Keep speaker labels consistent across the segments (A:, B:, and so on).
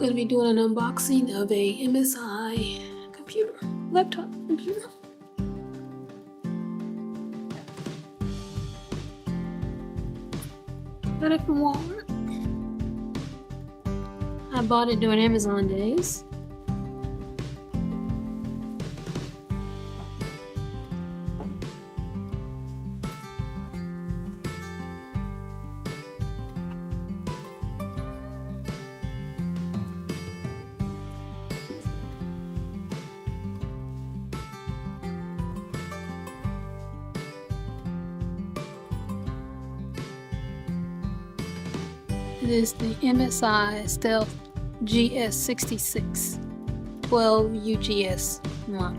A: going to be doing an unboxing of a MSI computer, laptop computer. Got it from Walmart. I bought it during Amazon days. It is the MSI Stealth GS66 12 UGS model.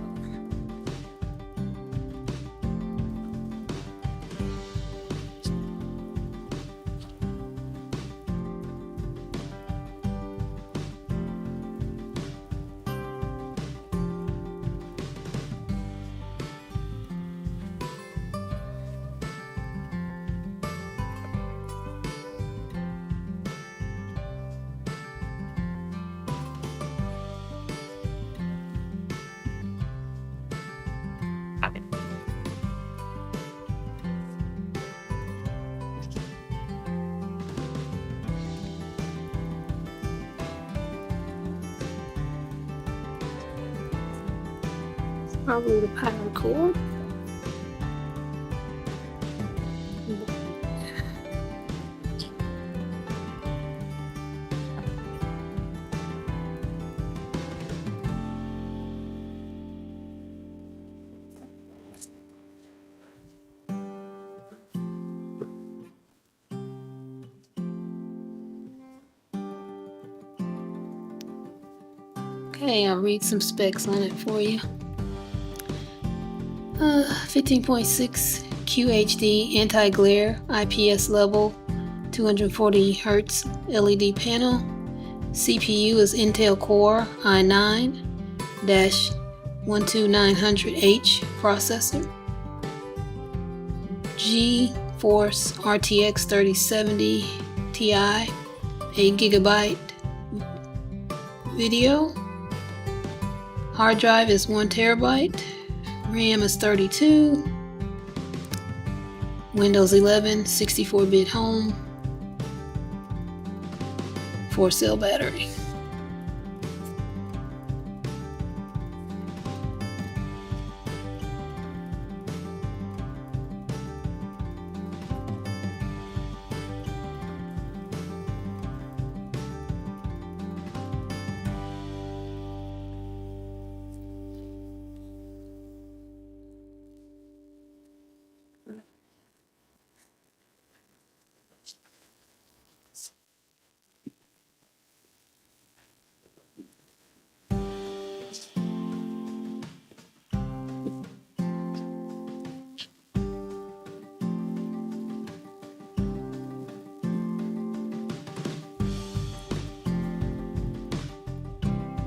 A: Probably the power cord. Okay, I'll read some specs on it for you. 15.6 QHD anti-glare IPS level, 240 Hz LED panel. CPU is Intel Core i9-12900H processor. GeForce RTX 3070 Ti, 8GB video. Hard drive is 1TB. RAM is 32, Windows 11, 64-bit home, 4-cell battery.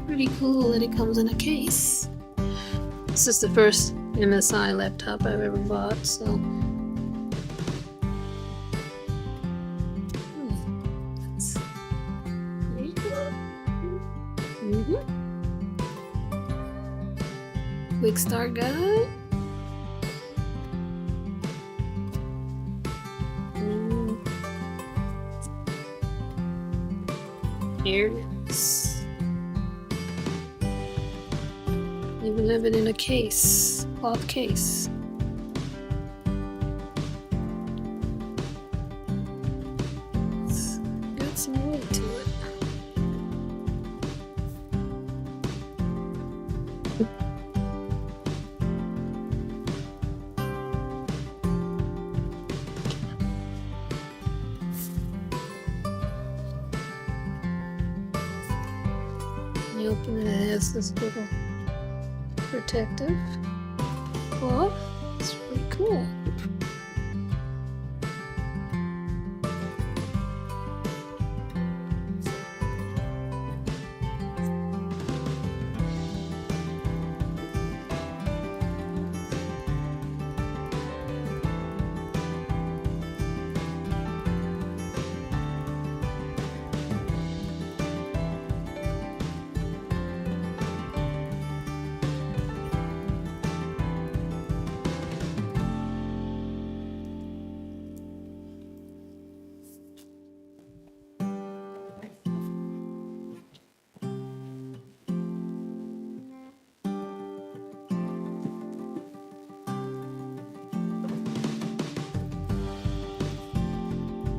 A: Pretty cool that it comes in a case. This is the first MSI laptop I've ever bought, so quick start guide. Here it is. Even have it in a case, cloth case. It's got some weight to it. You open it, it has this little protective cloth. It's pretty cool.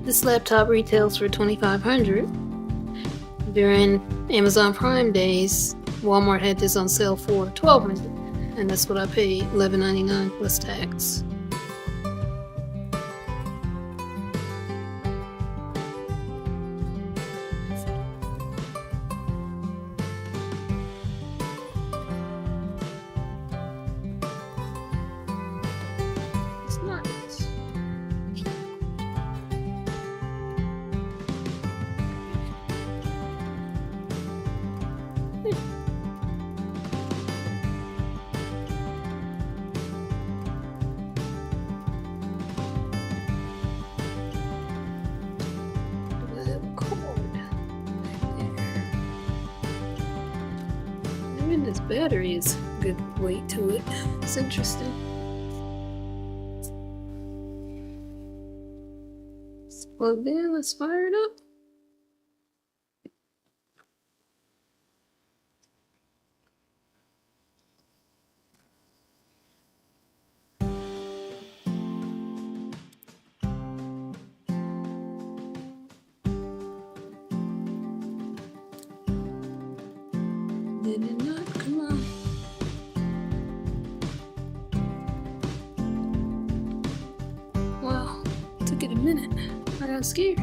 A: This laptop retails for $2,500. During Amazon Prime days, Walmart had this on sale for $1,200, and that's what I paid, $11.99 plus tax. It's nice. Even this battery is good weight to it. It's interesting. It's plugged in. Let's fire it up. Did it not come on? Wow, took it a minute. I got scared.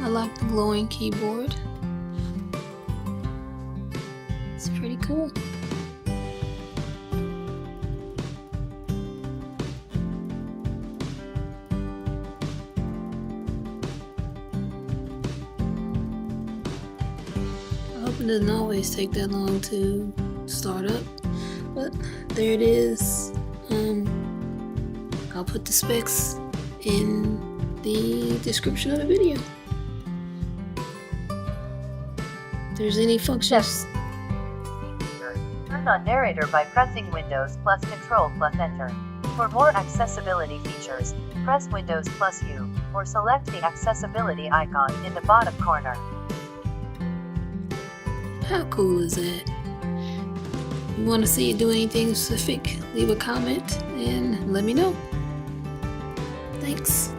A: I like the glowing keyboard. It's pretty cool. I hope it doesn't always take that long to start up, but there it is. I'll put the specs in the description of the video. If there's any functions.
B: Turn on narrator by pressing Windows plus Control plus Enter. For more accessibility features, press Windows plus U, or select the accessibility icon in the bottom corner.
A: How cool is that? You want to see it do anything specific? Leave a comment and let me know. Thanks.